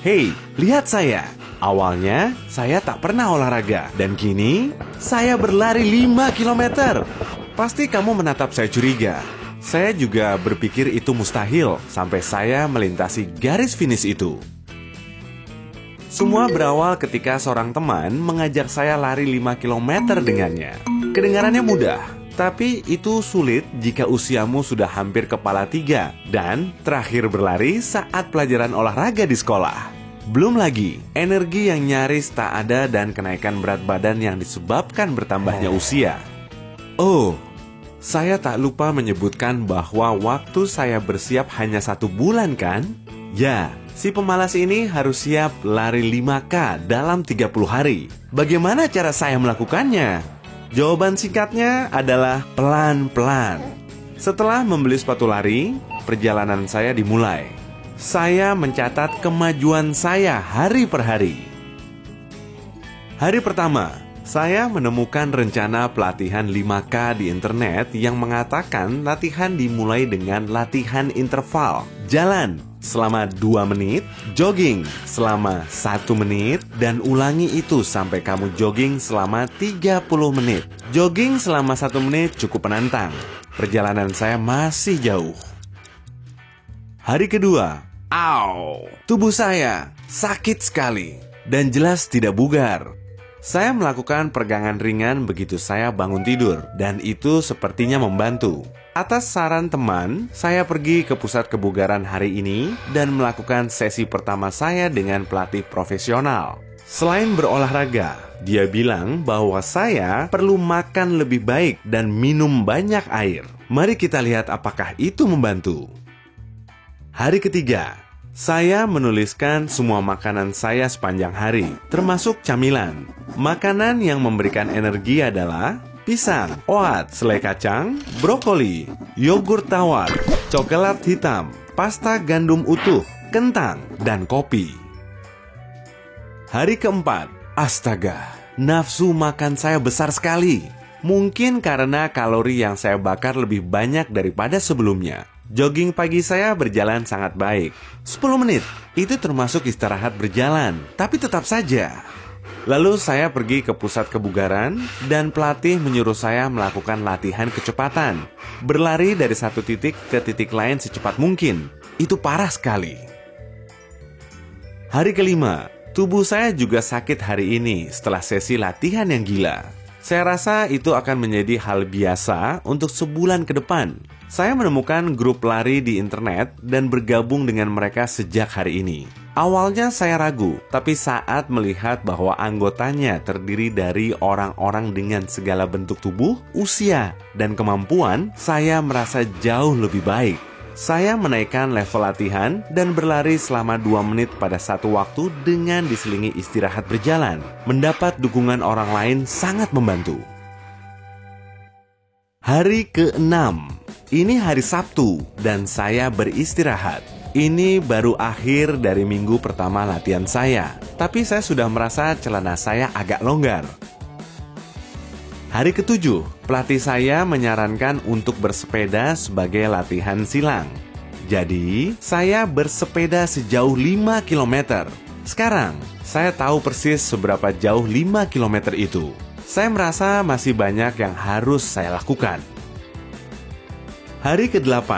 Hei, lihat saya. Awalnya, saya tak pernah olahraga. Dan kini, saya berlari 5 kilometer. Pasti kamu menatap saya curiga. Saya juga berpikir itu mustahil sampai saya melintasi garis finish itu. Semua berawal ketika seorang teman mengajak saya lari 5 kilometer dengannya. Kedengarannya mudah, tapi itu sulit jika usiamu sudah hampir kepala 3 dan terakhir berlari saat pelajaran olahraga di sekolah. Belum lagi, energi yang nyaris tak ada dan kenaikan berat badan yang disebabkan bertambahnya usia. Oh, saya tak lupa menyebutkan bahwa waktu saya bersiap hanya 1 bulan kan? Ya, si pemalas ini harus siap lari 5K dalam 30 hari. Bagaimana cara saya melakukannya? Jawaban singkatnya adalah pelan-pelan. Setelah membeli sepatu lari, perjalanan saya dimulai. Saya mencatat kemajuan saya hari per hari. Hari pertama, saya menemukan rencana pelatihan 5K di internet yang mengatakan latihan dimulai dengan latihan interval. Jalan selama 2 menit, jogging selama 1 menit, dan ulangi itu sampai kamu jogging selama 30 menit. Jogging selama 1 menit cukup menantang. Perjalanan saya masih jauh. Hari kedua, tubuh saya sakit sekali dan jelas tidak bugar. Saya melakukan peregangan ringan begitu saya bangun tidur, dan itu sepertinya membantu. Atas saran teman, saya pergi ke pusat kebugaran hari ini dan melakukan sesi pertama saya dengan pelatih profesional. Selain berolahraga, dia bilang bahwa saya perlu makan lebih baik dan minum banyak air. Mari kita lihat apakah itu membantu. Hari ketiga, saya menuliskan semua makanan saya sepanjang hari, termasuk camilan. Makanan yang memberikan energi adalah pisang, oat, selai kacang, brokoli, yogurt tawar, coklat hitam, pasta gandum utuh, kentang, dan kopi. Hari keempat, astaga, nafsu makan saya besar sekali. Mungkin karena kalori yang saya bakar lebih banyak daripada sebelumnya. Jogging pagi saya berjalan sangat baik. 10 menit, itu termasuk istirahat berjalan, tapi tetap saja. Lalu saya pergi ke pusat kebugaran dan pelatih menyuruh saya melakukan latihan kecepatan. Berlari dari satu titik ke titik lain secepat mungkin. Itu parah sekali. Hari kelima, tubuh saya juga sakit hari ini setelah sesi latihan yang gila. Saya rasa itu akan menjadi hal biasa untuk sebulan ke depan. Saya menemukan grup lari di internet dan bergabung dengan mereka sejak hari ini. Awalnya saya ragu, tapi saat melihat bahwa anggotanya terdiri dari orang-orang dengan segala bentuk tubuh, usia, dan kemampuan, saya merasa jauh lebih baik. Saya menaikkan level latihan dan berlari selama 2 menit pada satu waktu dengan diselingi istirahat berjalan. Mendapat dukungan orang lain sangat membantu. Hari ke-6, ini hari Sabtu dan saya beristirahat. Ini baru akhir dari minggu pertama latihan saya, tapi saya sudah merasa celana saya agak longgar. Hari ke-7, pelatih saya menyarankan untuk bersepeda sebagai latihan silang. Jadi, saya bersepeda sejauh 5 km. Sekarang, saya tahu persis seberapa jauh 5 km itu. Saya merasa masih banyak yang harus saya lakukan. Hari ke-8,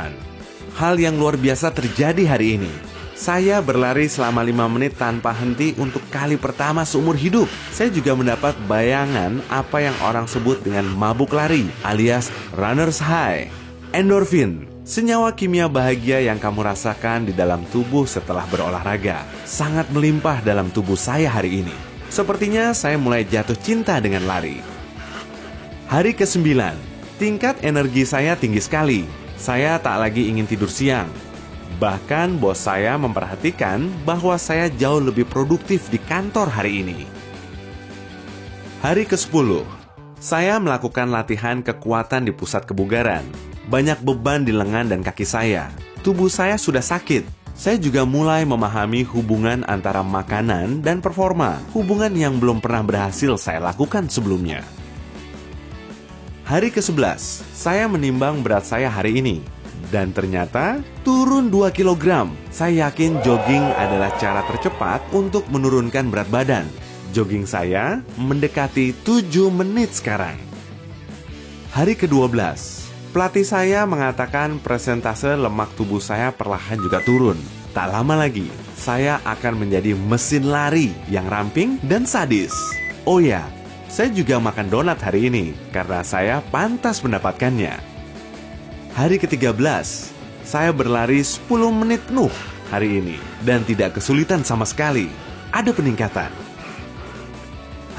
hal yang luar biasa terjadi hari ini. Saya berlari selama 5 menit tanpa henti untuk kali pertama seumur hidup. Saya juga mendapat bayangan apa yang orang sebut dengan mabuk lari alias runner's high. Endorfin, senyawa kimia bahagia yang kamu rasakan di dalam tubuh setelah berolahraga, sangat melimpah dalam tubuh saya hari ini. Sepertinya saya mulai jatuh cinta dengan lari. Hari ke-9, tingkat energi saya tinggi sekali. Saya tak lagi ingin tidur siang. Bahkan bos saya memperhatikan bahwa saya jauh lebih produktif di kantor hari ini. Hari ke-10, saya melakukan latihan kekuatan di pusat kebugaran. Banyak beban di lengan dan kaki saya. Tubuh saya sudah sakit. Saya juga mulai memahami hubungan antara makanan dan performa. Hubungan yang belum pernah berhasil saya lakukan sebelumnya. Hari ke-11, saya menimbang berat saya hari ini. Dan ternyata turun 2 kilogram. Saya yakin jogging adalah cara tercepat untuk menurunkan berat badan. Jogging saya mendekati 7 menit sekarang. Hari ke-12, pelatih saya mengatakan persentase lemak tubuh saya perlahan juga turun. Tak lama lagi, saya akan menjadi mesin lari yang ramping dan sadis. Oh ya, saya juga makan donat hari ini karena saya pantas mendapatkannya. Hari ke-13, saya berlari 10 menit penuh hari ini dan tidak kesulitan sama sekali. Ada peningkatan.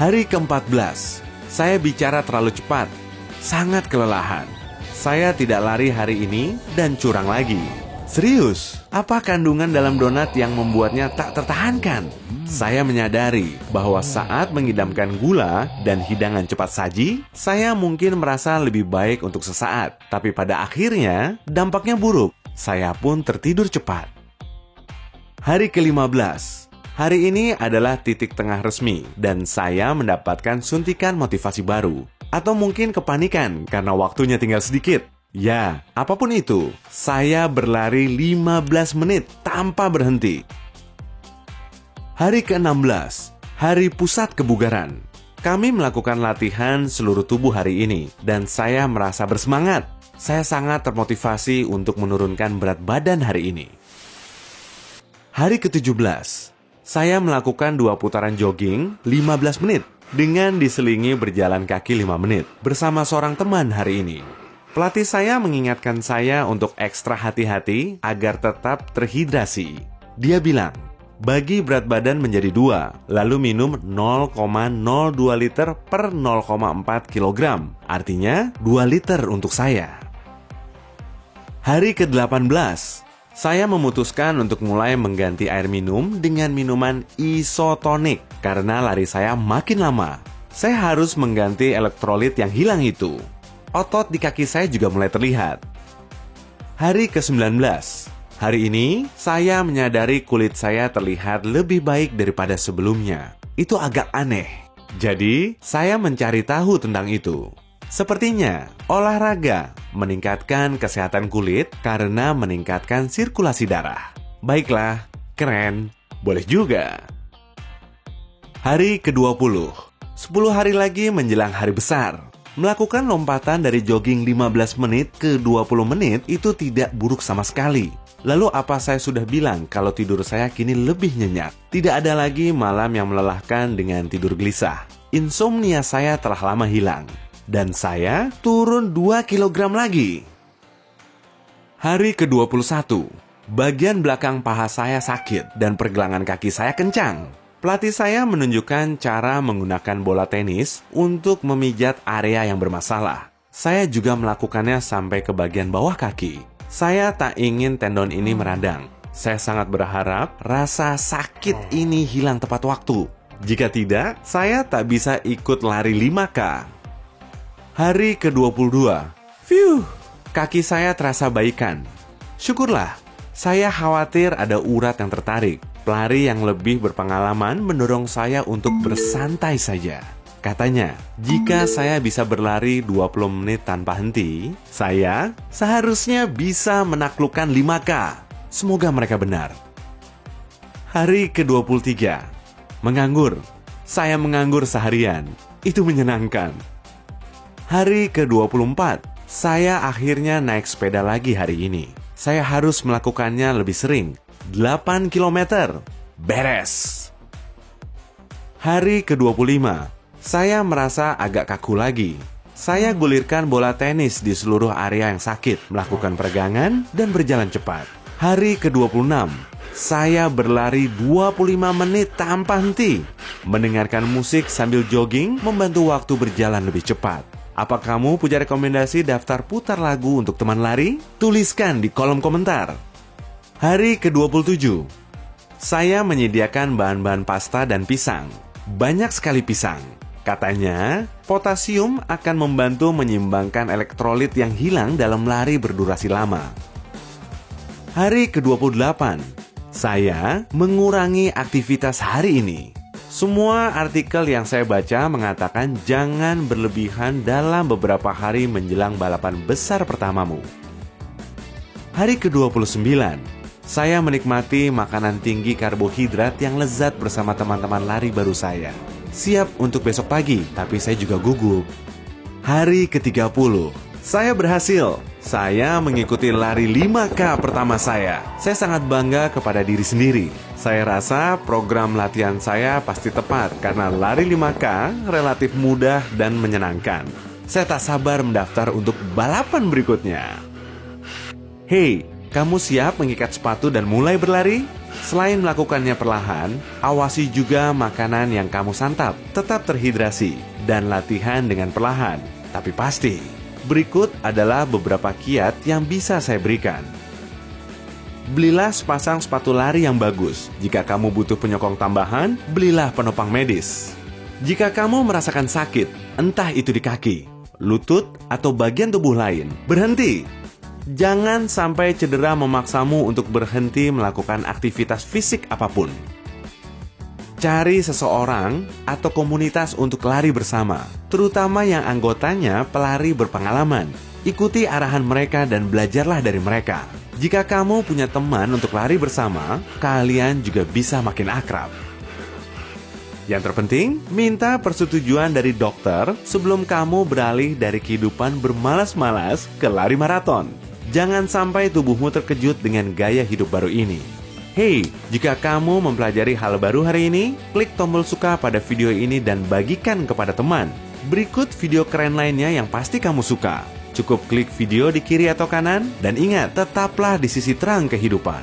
Hari ke-14, saya bicara terlalu cepat, sangat kelelahan. Saya tidak lari hari ini dan curang lagi. Serius, apa kandungan dalam donat yang membuatnya tak tertahankan? Saya menyadari bahwa saat mengidamkan gula dan hidangan cepat saji, saya mungkin merasa lebih baik untuk sesaat. Tapi pada akhirnya, dampaknya buruk. Saya pun tertidur cepat. Hari ke-15. Hari ini adalah titik tengah resmi dan saya mendapatkan suntikan motivasi baru. Atau mungkin kepanikan karena waktunya tinggal sedikit. Ya, apapun itu, saya berlari 15 menit tanpa berhenti. Hari ke-16, hari pusat kebugaran. Kami melakukan latihan seluruh tubuh hari ini dan saya merasa bersemangat. Saya sangat termotivasi untuk menurunkan berat badan hari ini. Hari ke-17, saya melakukan 2 putaran jogging 15 menit dengan diselingi berjalan kaki 5 menit bersama seorang teman hari ini. Pelatih saya mengingatkan saya untuk ekstra hati-hati agar tetap terhidrasi. Dia bilang, bagi berat badan menjadi 2, lalu minum 0,02 liter per 0,4 kilogram. Artinya 2 liter untuk saya. Hari ke-18, saya memutuskan untuk mulai mengganti air minum dengan minuman isotonik karena lari saya makin lama. Saya harus mengganti elektrolit yang hilang itu. Otot di kaki saya juga mulai terlihat. Hari ke-19. Hari ini, saya menyadari kulit saya terlihat lebih baik daripada sebelumnya. Itu agak aneh. Jadi, saya mencari tahu tentang itu. Sepertinya, olahraga meningkatkan kesehatan kulit karena meningkatkan sirkulasi darah. Baiklah, keren, boleh juga. Hari ke-20. 10 hari lagi menjelang hari besar. Melakukan lompatan dari jogging 15 menit ke 20 menit itu tidak buruk sama sekali. Lalu apa saya sudah bilang kalau tidur saya kini lebih nyenyak? Tidak ada lagi malam yang melelahkan dengan tidur gelisah. Insomnia saya telah lama hilang. Dan saya turun 2 kilogram lagi. Hari ke-21. Bagian belakang paha saya sakit dan pergelangan kaki saya kencang. Pelatih saya menunjukkan cara menggunakan bola tenis untuk memijat area yang bermasalah. Saya juga melakukannya sampai ke bagian bawah kaki. Saya tak ingin tendon ini meradang. Saya sangat berharap rasa sakit ini hilang tepat waktu. Jika tidak, saya tak bisa ikut lari 5K. Hari ke-22. Phew, kaki saya terasa baikan. Syukurlah, saya khawatir ada urat yang tertarik. Pelari yang lebih berpengalaman mendorong saya untuk bersantai saja. Katanya, jika saya bisa berlari 20 menit tanpa henti, saya seharusnya bisa menaklukkan 5K. Semoga mereka benar. Hari ke-23. Menganggur. Saya menganggur seharian. Itu menyenangkan. Hari ke-24. Saya akhirnya naik sepeda lagi hari ini. Saya harus melakukannya lebih sering. 8 km. Beres. Hari ke-25. Saya merasa agak kaku lagi. Saya gulirkan bola tenis di seluruh area yang sakit, melakukan peregangan, dan berjalan cepat. Hari ke-26. Saya berlari 25 menit tanpa henti. Mendengarkan musik sambil jogging membantu waktu berjalan lebih cepat. Apa kamu punya rekomendasi daftar putar lagu untuk teman lari? Tuliskan di kolom komentar. Hari ke-27. Saya menyediakan bahan-bahan pasta dan pisang. Banyak sekali pisang. Katanya, potasium akan membantu menyeimbangkan elektrolit yang hilang dalam lari berdurasi lama. Hari ke-28. Saya mengurangi aktivitas hari ini. Semua artikel yang saya baca mengatakan jangan berlebihan dalam beberapa hari menjelang balapan besar pertamamu. Hari ke-29, saya menikmati makanan tinggi karbohidrat yang lezat bersama teman-teman lari baru saya. Siap untuk besok pagi, tapi saya juga gugup. Hari ke-30, saya berhasil. Saya mengikuti lari 5K pertama saya. Saya sangat bangga kepada diri sendiri. Saya rasa program latihan saya pasti tepat karena lari 5K relatif mudah dan menyenangkan. Saya tak sabar mendaftar untuk balapan berikutnya. Hey, kamu siap mengikat sepatu dan mulai berlari? Selain melakukannya perlahan, awasi juga makanan yang kamu santap. Tetap terhidrasi dan latihan dengan perlahan, tapi pasti. Berikut adalah beberapa kiat yang bisa saya berikan. Belilah sepasang sepatu lari yang bagus. Jika kamu butuh penyokong tambahan, belilah penopang medis. Jika kamu merasakan sakit, entah itu di kaki, lutut, atau bagian tubuh lain, berhenti. Jangan sampai cedera memaksamu untuk berhenti melakukan aktivitas fisik apapun. Cari seseorang atau komunitas untuk lari bersama, terutama yang anggotanya pelari berpengalaman. Ikuti arahan mereka dan belajarlah dari mereka. Jika kamu punya teman untuk lari bersama, kalian juga bisa makin akrab. Yang terpenting, minta persetujuan dari dokter sebelum kamu beralih dari kehidupan bermalas-malas ke lari maraton. Jangan sampai tubuhmu terkejut dengan gaya hidup baru ini. Hey, jika kamu mempelajari hal baru hari ini, klik tombol suka pada video ini dan bagikan kepada teman. Berikut video keren lainnya yang pasti kamu suka. Cukup klik video di kiri atau kanan, dan ingat, tetaplah di sisi terang kehidupan.